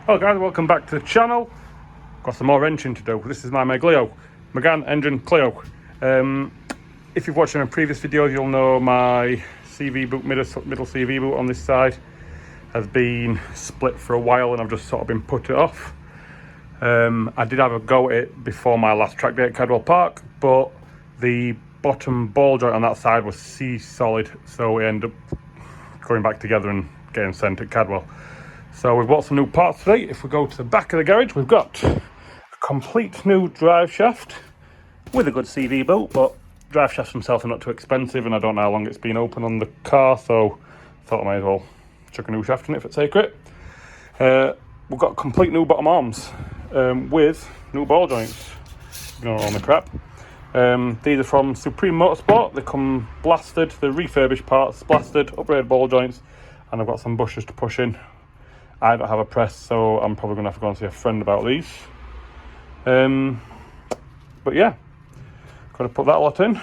Hello guys, welcome back to the channel. Got some more wrenching to do. This is my Meglio Megane engine Clio. If you've watched my previous videos, you'll know my CV boot, middle CV boot on this side has been split for a while and I've just sort of been put it off. I did have a go at it before my last track day at Cadwell Park, but the bottom ball joint on that side was C-solid, so we ended up going back together and getting sent at Cadwell. So we've bought some new parts today. If we go to the back of the garage, we've got a complete new drive shaft with a good CV boot, but drive shafts themselves are not too expensive and I don't know how long it's been open on the car, so I thought I might as well chuck a new shaft in it for its sake. We've got complete new bottom arms with new ball joints. Ignore all the crap. These are from Supreme Motorsport. They come blasted, they're refurbished parts, blasted, upgraded ball joints, and I've got some bushes to push in. I don't have a press, so I'm probably going to have to go and see a friend about these. But yeah, got to put that lot in.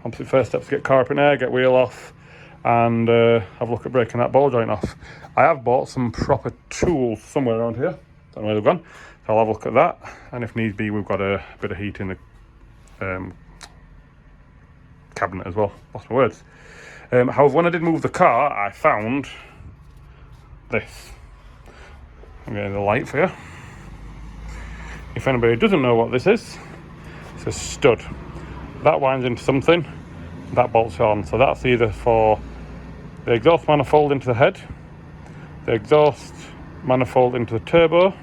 Obviously, first step to get car up in air, get wheel off, and have a look at breaking that ball joint off. I have bought some proper tools somewhere around here. Don't know where they've gone. So I'll have a look at that, and if need be, we've got a bit of heat in the cabinet as well. Lost my words. However, when I did move the car, I found this. I'm getting the light for you. If anybody doesn't know what this is, it's a stud. That winds into something, that bolts on. So that's either for the exhaust manifold into the head, the exhaust manifold into the turbo,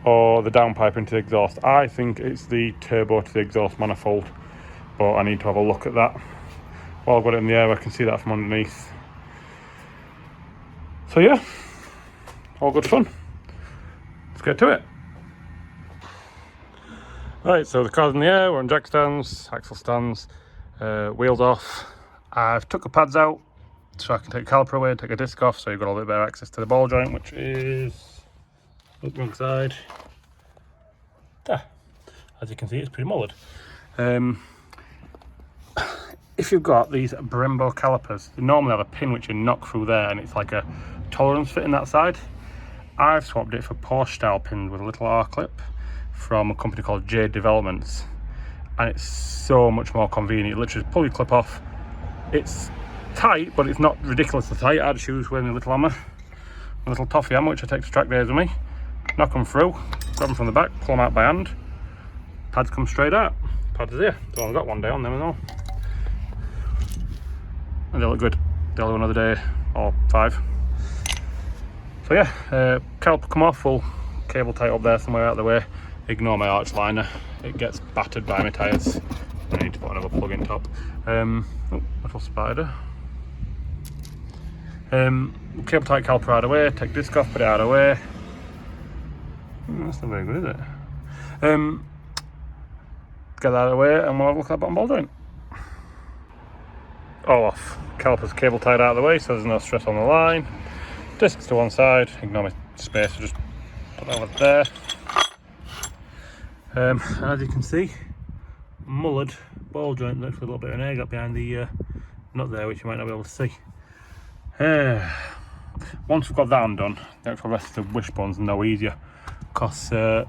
or the downpipe into the exhaust. I think it's the turbo to the exhaust manifold, but I need to have a look at that. While I've got it in the air, I can see that from underneath. So yeah, all good fun. Let's get to it. Right, so the car's in the air, we're on jack stands, axle stands, wheels off. I've took the pads out so I can take the caliper away and take a disc off, so you've got a little bit better access to the ball joint, which is, look, wrong side. There. As you can see, it's pretty mullered. If you've got these Brembo calipers, they normally have a pin which you knock through there and it's like a tolerance fit in that side. I've swapped it for Porsche style pins with a little R-clip from a company called Jade Developments, and it's so much more convenient. You literally just pull your clip off. It's tight, but it's not ridiculously tight. I had shoes with my little hammer, a little toffee hammer which I take to track days with me. Knock them through, grab them from the back, pull them out by hand. Pads come straight out. Pads are here. So I've got one day on them as well. And they look good. They'll do another day or 5. So yeah, caliper come off, full cable tight up there somewhere out of the way. Ignore my arch liner, it gets battered by my tyres. I need to put another plug in top. Oh, little spider. Cable tight caliper out of the way, take disc off, put it out of the way. That's not very good, is it? Get that out of the way and we'll have a look at that bottom ball joint. All off. Caliper's cable tied out of the way so there's no stress on the line. Discs to one side, ignore my space, so just put that over there. As you can see, mullered ball joint, looks a little bit of an egg up behind the nut there, which you might not be able to see. Once we've got that undone, the actual rest of the wishbone's no easier, because that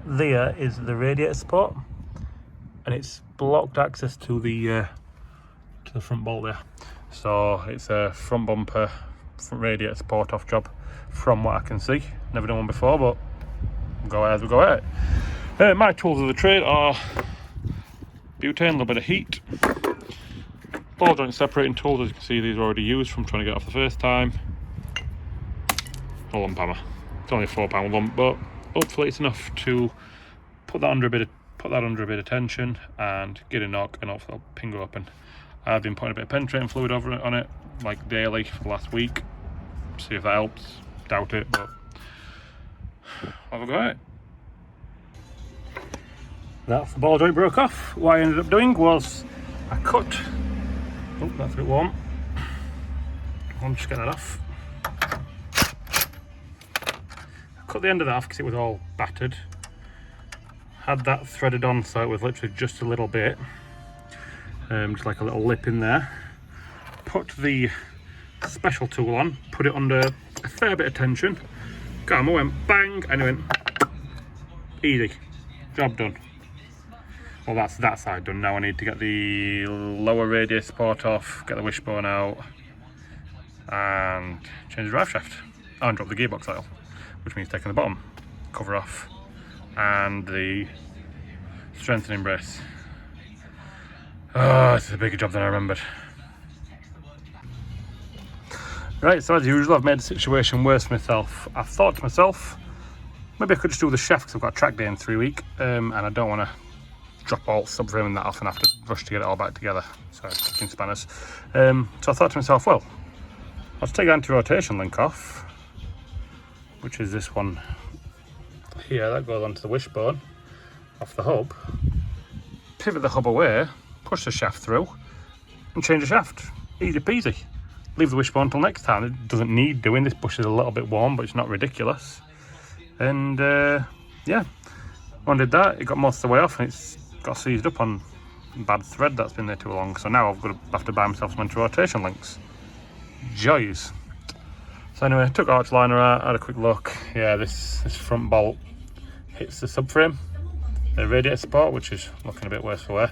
there is the radiator support, and it's blocked access to the front bolt there. So it's a front bumper, front radiator support off job from what I can see. Never done one before, but we'll go ahead as we go at it. My tools of the trade are butane, a little bit of heat, ball joint separating tools. As you can see, these are already used from trying to get off the first time. A lump hammer. It's only a 4-pound lump, but hopefully it's enough to put that under a bit of tension and get a knock, and hopefully it'll ping up. And I've been putting a bit of penetrating fluid over it on it, like daily for the last week. See if that helps. Doubt it, but have a go at it. That's the ball joint broke off. What I ended up doing was I cut. Oh, that's a bit warm. I'll just get that off. I cut the end of that off because it was all battered. Had that threaded on so it was literally just a little bit. Just like a little lip in there. Put the special tool on, put it under a fair bit of tension, Come on, went bang, and it went easy. Job done. Well, that's that side done. Now I need to get the lower radius support off, get the wishbone out, and change the drive shaft. Oh, and drop the gearbox oil, which means taking the bottom cover off and the strengthening brace. Oh, this is a bigger job than I remembered. Right, so as usual, I've made the situation worse for myself. I thought to myself, maybe I could just do the shaft because I've got a track day in 3 weeks, and I don't want to drop all subframing that off and have to rush to get it all back together. So kicking spanners. So I thought to myself, well, I'll take the anti-rotation link off, which is this one here that goes onto the wishbone off the hub. Pivot the hub away, push the shaft through, and change the shaft. Easy peasy. Leave the wishbone until next time. It doesn't need doing. This bush is a little bit warm, but it's not ridiculous. And yeah, when I did that, it got most of the way off, and it's got seized up on bad thread that's been there too long. So now I've got to have to buy myself some anti-rotation links. Joys. So anyway, took arch liner out, had a quick look. Yeah, this front bolt hits the subframe, the radiator support, which is looking a bit worse for wear.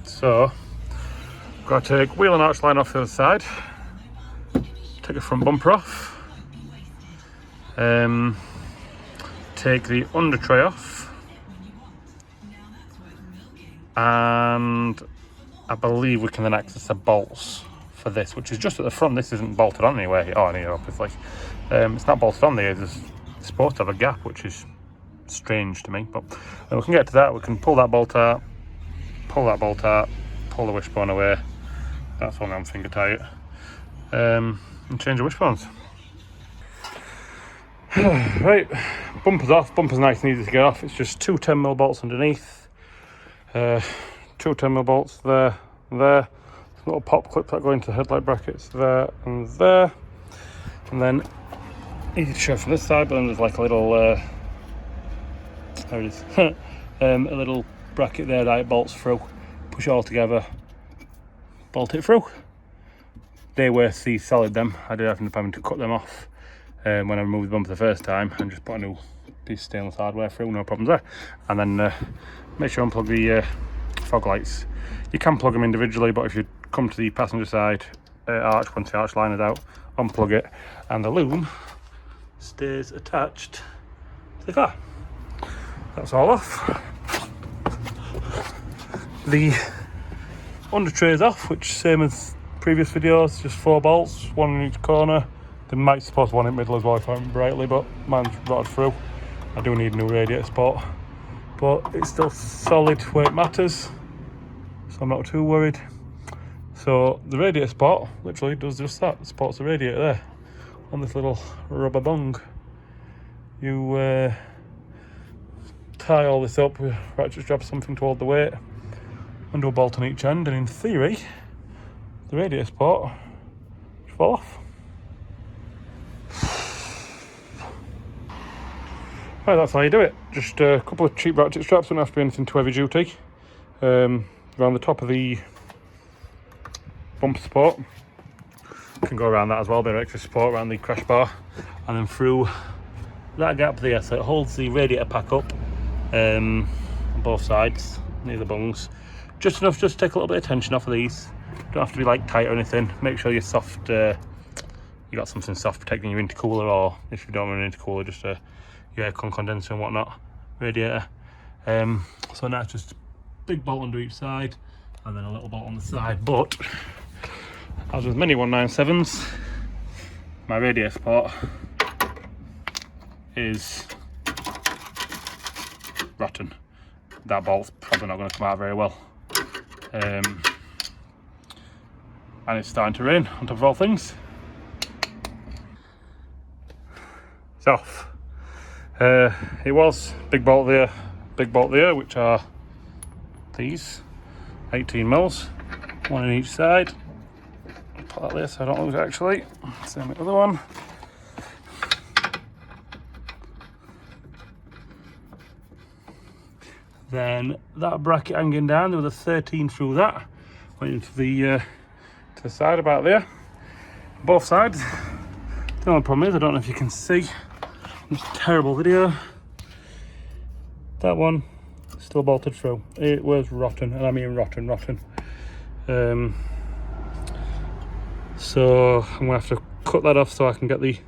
So got to take wheel and arch line off the other side, take the front bumper off, take the under tray off, and I believe we can then access the bolts for this, which is just at the front. This isn't bolted on anywhere. Oh, anyway, obviously. It's not bolted on there. It's supposed to have a gap, which is strange to me. But we can get to that. We can pull that bolt out, pull that bolt out, pull the wishbone away. That's only on finger tie it. And change the wishbones. Right, bumper's off. Bumper's nice and easy to get off. It's just two 10mm bolts underneath. Two 10mm bolts there, little pop clips that go into the headlight brackets there, and then easy to show from this side, but then there's like a little there it is, a little bracket there that it bolts through. Push it all together, bolt it through. They were solid them. I did end up having to cut them off when I removed the bumper the first time, and just put a new piece of stainless hardware through, no problems there. And then make sure you unplug the fog lights. You can plug them individually, but if you come to the passenger side arch, once the arch liner's out, unplug it, and the loom stays attached to the car. That's all off. The under tray's off, which same as previous videos, just 4 bolts, one in each corner. They might suppose one in the middle as well if I remember rightly, but mine's rotted through. I do need a new radiator support, but it's still solid where it matters, so I'm not too worried. So the radiator support literally does just that. It supports the radiator there on this little rubber bung. You tie all this up with ratchet strap, something to hold the weight, and do a bolt on each end, and in theory the radiator support should fall off. Right, that's how you do it. Just a couple of cheap ratchet straps, don't have to be anything too heavy duty. Around the top of the bumper support. You can go around that as well, a bit of extra support around the crash bar. And then through that gap there, so it holds the radiator pack up on both sides, near the bungs. Just enough just to take a little bit of tension off of these. Don't have to be like tight or anything. Make sure you're soft, you got something soft protecting your intercooler, or if you don't run an intercooler, just your aircon condenser and whatnot, radiator. So now it's just a big bolt under each side and then a little bolt on the side. But as with many 197s, my radiator support is rotten. That bolt's probably not going to come out very well. And it's starting to rain on top of all things. It's off. It was big bolt there, which are these 18mm, one on each side. Put that there so I don't lose it actually. Same with the other one. Then that bracket hanging down, there was a 13 through that, went into the to the side about there. Both sides, The only problem is, I don't know if you can see, it's a terrible video. That one still bolted through. It was rotten, and I mean rotten. So I'm gonna have to cut that off so I can get the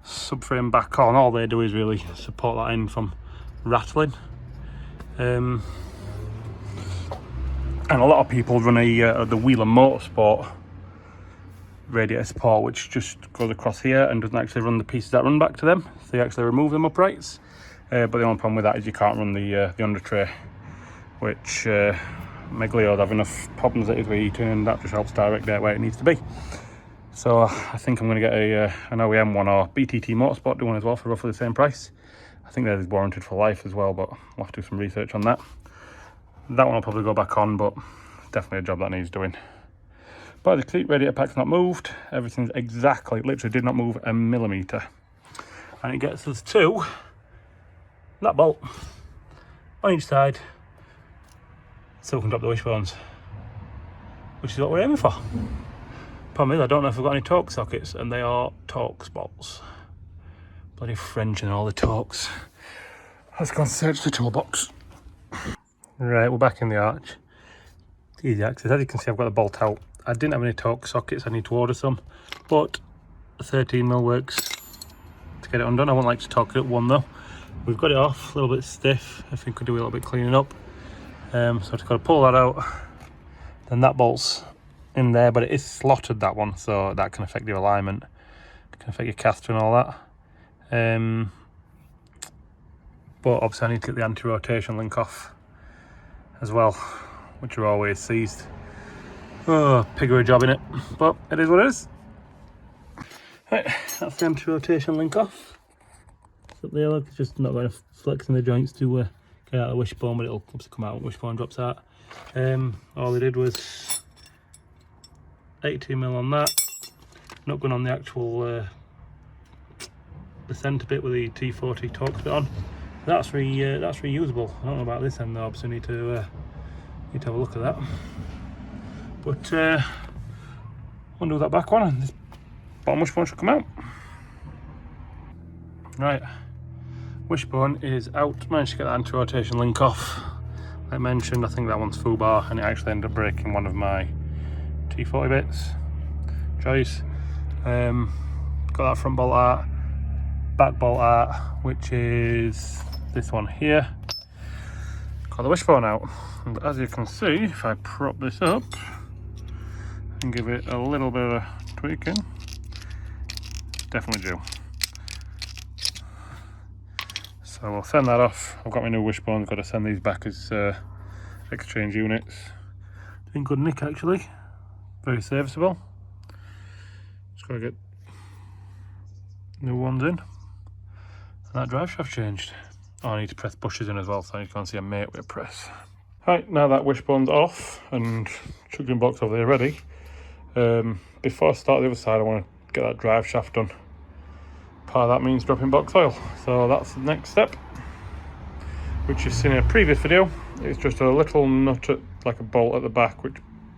subframe back on. All they do is really support that end from rattling. And a lot of people run the Wheeler Motorsport radiator support, which just goes across here and doesn't actually run the pieces that run back to them. So you actually remove them uprights. But the only problem with that is you can't run the under tray, which Meglio have enough problems as it is with heating, and that just helps direct it where it needs to be. So I think I'm going to get an OEM one, or BTT Motorsport do one as well for roughly the same price. I think they're warranted for life as well, but I'll have to do some research on that. That one will probably go back on, but it's definitely a job that needs doing. But the seat radiator pack's not moved. Everything's exactly, literally did not move a millimetre. And it gets us to that bolt on each side, so we can drop the wishbones, which is what we're aiming for. Problem is, I don't know if we've got any torque sockets, and they are Torx bolts. Bloody French and all the Torx. Let's go and search the toolbox. Right, we're back in the arch. Easy access. As you can see, I've got the bolt out. I didn't have any torque sockets, I need to order some, but a 13mm works to get it undone. I wouldn't like to torque it at one though. We've got it off, a little bit stiff. I think we could do a little bit cleaning up. So I've just got to pull that out. Then that bolt's in there, but it is slotted, that one, so that can affect your alignment. It can affect your caster and all that. But obviously I need to get the anti-rotation link off as well, which are always seized. Oh, piggery job in it, but it is what it is. Right, that's the anti-rotation link off. It's up there, look, it's just not going to flex in the joints to get out of the wishbone, but it'll obviously come out when wishbone drops out. All they did was 82mm on that. Not going on the actual the centre bit with the T40 Torx bit on. That's reusable. I don't know about this end though, obviously need to have a look at that. But undo that back one, and this bottom wishbone should come out. Right, wishbone is out. Managed to get the anti-rotation link off. Like I mentioned, I think that one's foobar, and it actually ended up breaking one of my T40 bits. Choice. Got that front bolt out, back bolt out, which is this one here. Got the wishbone out, and as you can see, if I prop this up and give it a little bit of tweaking, definitely due. So we'll send that off. I've got my new wishbones, got to send these back as exchange units. In good nick actually, very serviceable. Just got to get new ones in, and that drive shaft changed. Oh, I need to press bushes in as well, so you can't see a mate with a press. Right, now that wishbone's off and chugging box over there ready, before I start the other side, I want to get that drive shaft done. Part of that means dropping box oil, so that's the next step, which you've seen in a previous video. It's just a little nut at, like a bolt at the back, which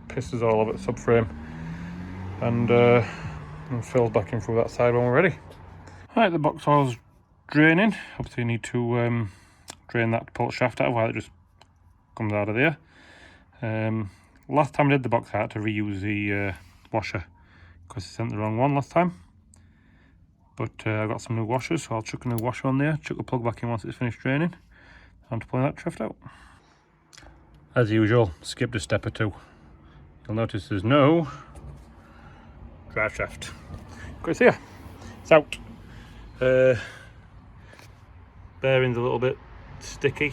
pisses all over the subframe and fills back in through that side when we're ready. Right, the box oil's draining. Obviously you need to drain that to pull the shaft out while it just comes out of there. Last time I did the box I had to reuse the washer because I sent the wrong one last time, but I got some new washers, so I'll chuck a new washer on there, chuck the plug back in once it's finished draining, and to pull that shaft out. As usual, skipped a step or two. You'll notice there's no drive shaft. Because here, it's out. Bearings a little bit sticky,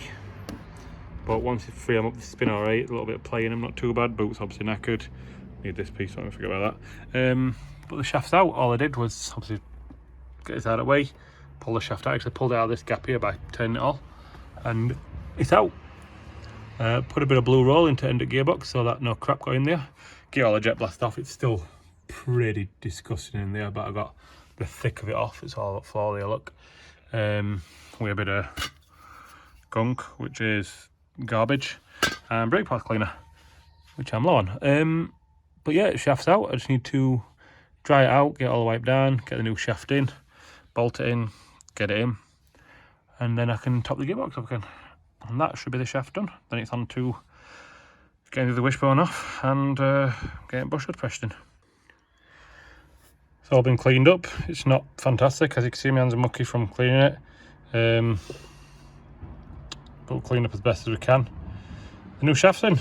but once you free them up, they spin alright. A little bit of play in them, not too bad. Boots obviously knackered. Need this piece, so I'm gonna forget about that. But the shaft's out. All I did was obviously get this out of the way, pull the shaft out. Actually pulled it out of this gap here by turning it all, and it's out. Put a bit of blue roll into end of gearbox so that no crap got in there. Get all the jet blast off. It's still pretty disgusting in there, but I got the thick of it off. It's all up floor there, look. With a bit of gunk, which is garbage, and brake pads cleaner, which I'm low on. But yeah, it shafts out. I just need to dry it out, get it all wiped down, get the new shaft in, bolt it in, get it in, and then I can top the gearbox up again. And that should be the shaft done. Then it's on to getting the wishbone off and getting bushings pressed in. It's all been cleaned up. It's not fantastic, as you can see my hands are mucky from cleaning it. But we'll clean up as best as we can. The new shaft's in.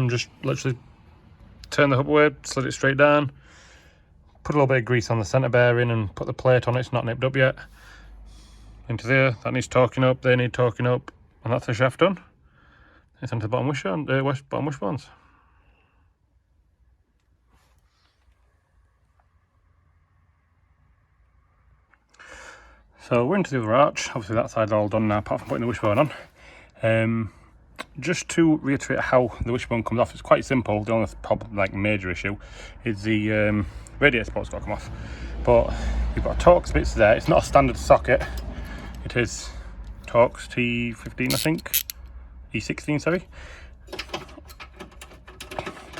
Just literally turn the hub away, slid it straight down, put a little bit of grease on the centre bearing and put the plate on it. It's not nipped up yet. Into there, that needs torquing up, they need torquing up, and that's the shaft done. It's onto the bottom wishbones. So we're into the other arch. Obviously that side's all done now, apart from putting the wishbone on. Just to reiterate how the wishbone comes off, it's quite simple. The only major issue is the radiator support's got to come off. But you've got a Torx bits there. It's not a standard socket. It is Torx T15, I think. E16, sorry.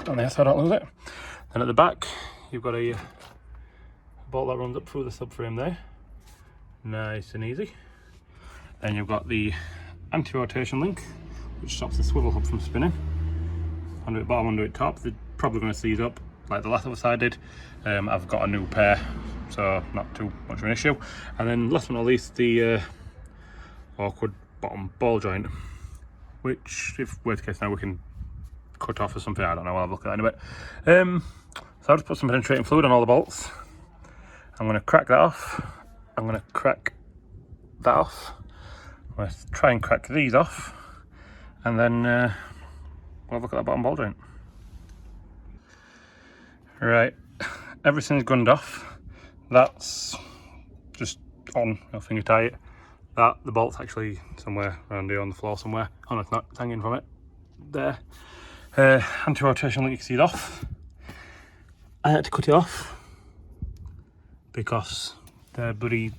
On there so I don't lose it. Then at the back, you've got a bolt that runs up through the subframe there. Nice and easy. Then you've got the anti-rotation link, which stops the swivel hub from spinning. Under it bottom, under it top. They're probably going to seize up like the last other side did. I've got a new pair, so not too much of an issue. And then last but not least, the awkward bottom ball joint, which, if worst case now, we can cut off or something. I don't know, I'll have a look at that in a bit. So I'll just put some penetrating fluid on all the bolts. I'm going to crack that off. I'm going to crack that off. I'm going to try and crack these off, and then we'll have a look at that bottom ball joint. Right, everything's gunned off. That's just on, I'll finger tie it. The bolt's actually somewhere around here on the floor somewhere. Oh no, it's not, it's hanging from it. There. Anti-rotation link, you can see it off. I had to cut it off because they're bloody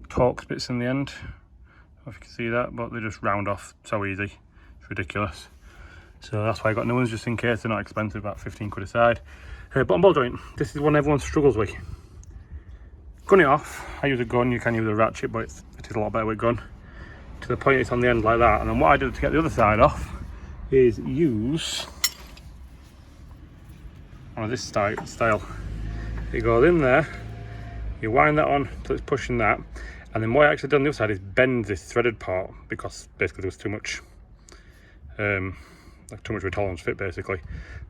Torx bits in the end. I don't know if you can see that, but they just round off so easy. It's ridiculous. So that's why I got new ones, just in case. They're not expensive, about 15 quid a side. Bottom ball joint, this is one everyone struggles with. Gun it off. I use a gun, you can use a ratchet, but it is a lot better with gun. To the point it's on the end like that. And then what I did to get the other side off is use one of this style. It goes in there, you wind that on until it's pushing that, and then what I actually done on the other side is bend this threaded part, because basically there was too much of a tolerance fit basically.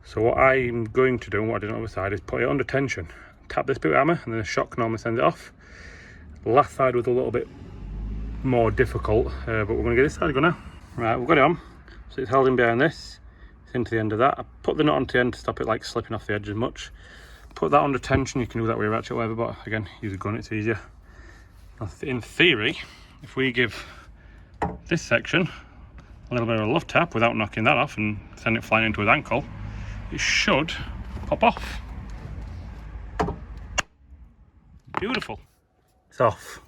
So what I'm going to do, and what I did on the other side, is put it under tension, tap this bit with hammer, and then the shock normally sends it off. The last side was a little bit more difficult, but we're going to get this side going now. Right, we've got it on, so it's held in behind this, it's into the end of that. I put the nut onto the end to stop it like slipping off the edge as much. Put that under tension, you can do that with a ratchet or whatever, but again, use a gun, it's easier. In theory, if we give this section a little bit of a love tap without knocking that off and send it flying into his ankle, it should pop off. Beautiful. It's off.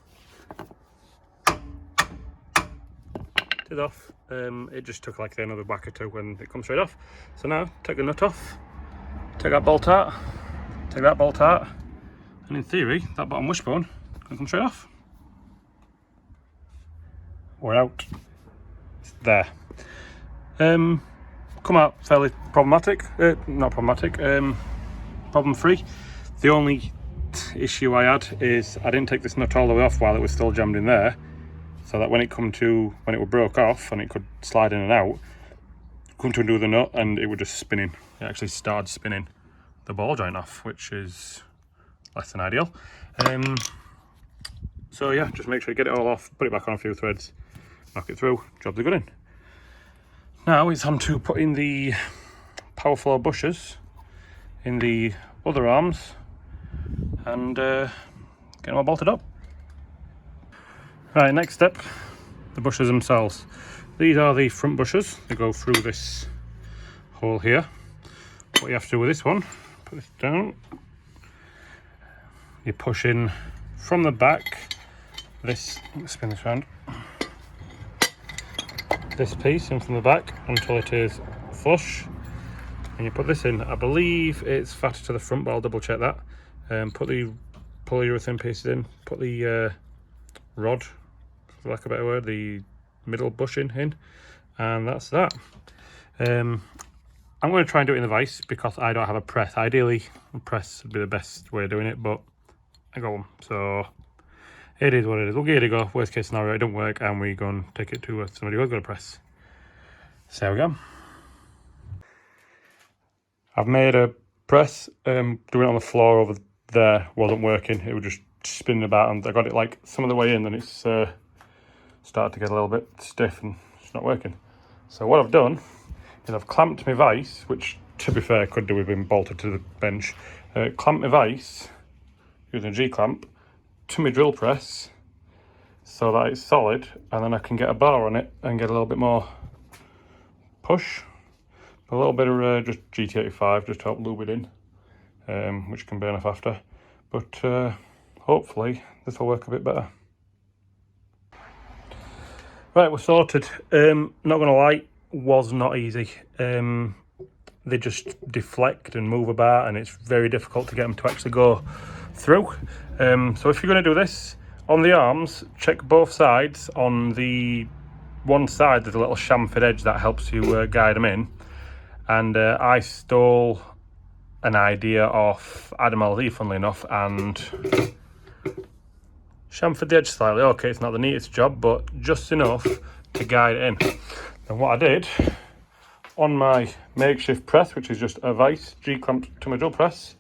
It's off. It just took like another whack or two when it comes straight off. So now, take the nut off, take that bolt out, take that bolt out, and in theory, that bottom wishbone can come straight off. We're out. It's there. Come out fairly problematic. Not problematic. Problem free. The only issue I had is I didn't take this nut all the way off while it was still jammed in there, so that when it broke off and it could slide in and out, come to undo the nut and it was just spinning. It actually started spinning the ball joint off, which is less than ideal. So yeah, just make sure you get it all off, put it back on a few threads, knock it through, jobs are good in. Now it's on to putting the Powerflex bushes in the other arms and get them all bolted up. Right, next step, the bushes themselves. These are the front bushes. They go through this hole here. What you have to do with this one, put this down, you push in from the back, let's spin this around, this piece in from the back until it is flush, and you put this in. I believe it's fatter to the front, but I'll double check that. Put the polyurethane pieces in, put the rod, for lack of a better word, the middle bushing in, and that's that. I'm going to try and do it in the vise because I don't have a press. Ideally, a press would be the best way of doing it, but I got one, so it is what it is. We'll give it a go. Worst case scenario, it don't work, and we go and take it to somebody who's got a press. So there we go. I've made a press. Doing it on the floor over there wasn't working. It was just spinning about, and I got it like some of the way in, and it's started to get a little bit stiff, and it's not working. So what I've done is I've clamped my vise, which to be fair could do with being bolted to the bench. Clamped my vise using a G-clamp to my drill press so that it's solid, and then I can get a bar on it and get a little bit more push. A little bit of just GT85 just to help lube it in, which can burn off after. But hopefully this will work a bit better. Right, we're sorted. Not going to lie, was not easy. They just deflect and move about, and it's very difficult to get them to actually go through. So if you're going to do this, on the arms, check both sides. On the one side there's a little chamfered edge that helps you guide them in. And I stole an idea off Adam LZ, funnily enough, and chamfered the edge slightly. Okay, it's not the neatest job, but just enough to guide it in. And what I did, on my makeshift press, which is just a vise G-clamped to my drill press,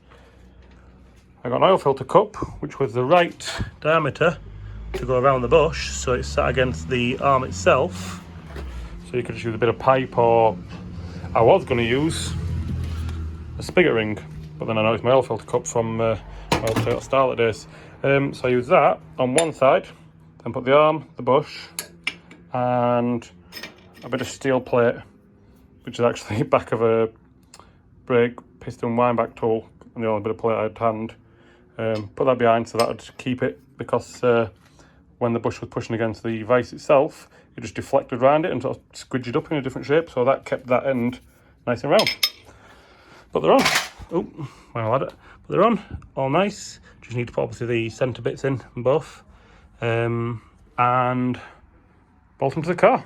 I got an oil filter cup, which was the right diameter to go around the bush, so it's sat against the arm itself. So you could just use a bit of pipe, or I was going to use a spigot ring, but then I noticed my oil filter cup from my old Toyota Starlet days. So I used that on one side, then put the arm, the bush, and a bit of steel plate, which is actually back of a brake piston wind back tool, and the only bit of plate I had to hand. Put that behind so that would keep it, because when the bush was pushing against the vise itself, it just deflected around it and sort of squidged up in a different shape, so that kept that end nice and round. But they're on. Oh, well, I had it. But they're on, all nice. Just need to put obviously the centre bits in both, and bolt them to the car.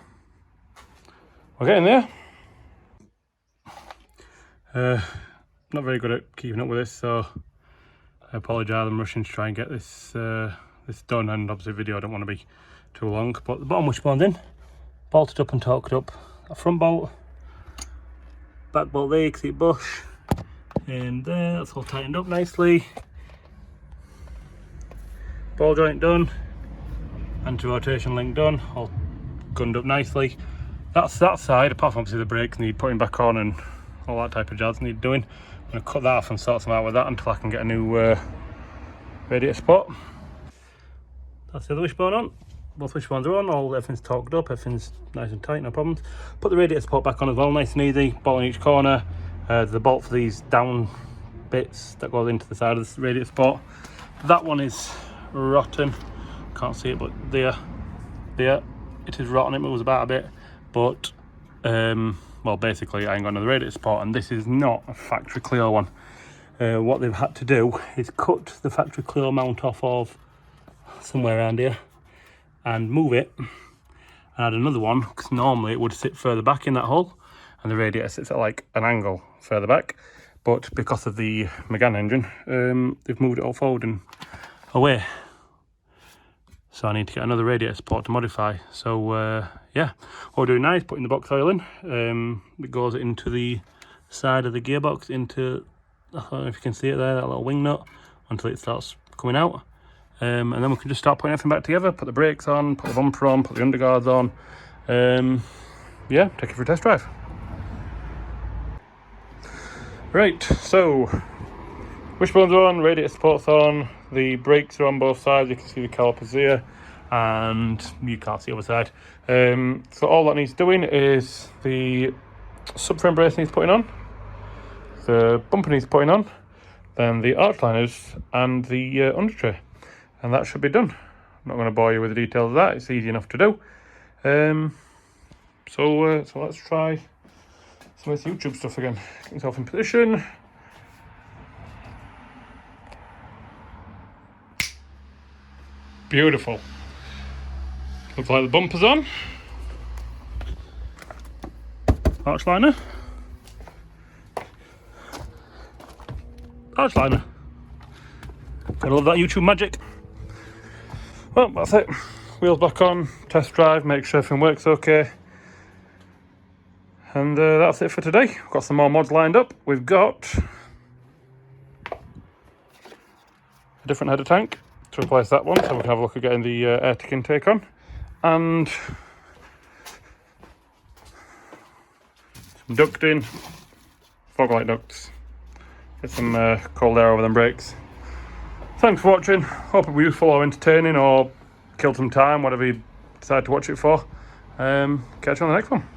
We're getting there. Not very good at keeping up with this, so I apologise. I'm rushing to try and get this this done, and obviously video I don't want to be too long. But the bottom wishbone's in, bolted up and torqued up. A front bolt, back bolt there, seat bush, and there, that's all tightened up nicely. Ball joint done, anti-rotation link done, all gunned up nicely. That's that side, apart from obviously the brakes need putting back on and all that type of jazz need doing. I'm going to cut that off and sort some out with that until I can get a new radiator spot. That's the other wishbone on. Both wishbones are on, everything's torqued up, everything's nice and tight, no problems. Put the radiator support back on as well, nice and easy, bolt in each corner. The bolt for these down bits that goes into the side of the radiator support. That one is rotten, can't see it, but there, it is rotten, it moves about a bit, but well, basically I ain't got another radiator support, and this is not a factory Clio one. What they've had to do is cut the factory Clio mount off of somewhere around here and move it and add another one, because normally it would sit further back in that hole and the radiator sits at like an angle further back, but because of the Megane engine, they've moved it all forward and away, so I need to get another radiator support to modify. So yeah, what we're doing now is putting the box oil in. It goes into the side of the gearbox, into, I don't know if you can see it there, that little wing nut, until it starts coming out. And then we can just start putting everything back together, put the brakes on, put the bumper on, put the underguards on. Yeah, take it for a test drive. Right, so wishbones are on, radiator support's on, the brakes are on both sides, you can see the calipers here, and you can't see the other side. So all that needs doing is the subframe brace needs putting on, the bumper needs putting on, then the arch liners and the under tray. And that should be done. I'm not going to bore you with the details of that, it's easy enough to do. So let's try some of this YouTube stuff again. Get myself in position. Beautiful. Looks like the bumper's on. Arch liner. Arch liner. Gotta love that YouTube magic. Well, that's it. Wheels back on, test drive, make sure everything works okay. And that's it for today. We've got some more mods lined up. We've got a different header tank to replace that one, so we can have a look at getting the air tick intake on. And some ducting, fog light ducts. Get some cold air over them brakes. Thanks for watching. Hope it was useful or entertaining or killed some time, whatever you decide to watch it for. Catch you on the next one.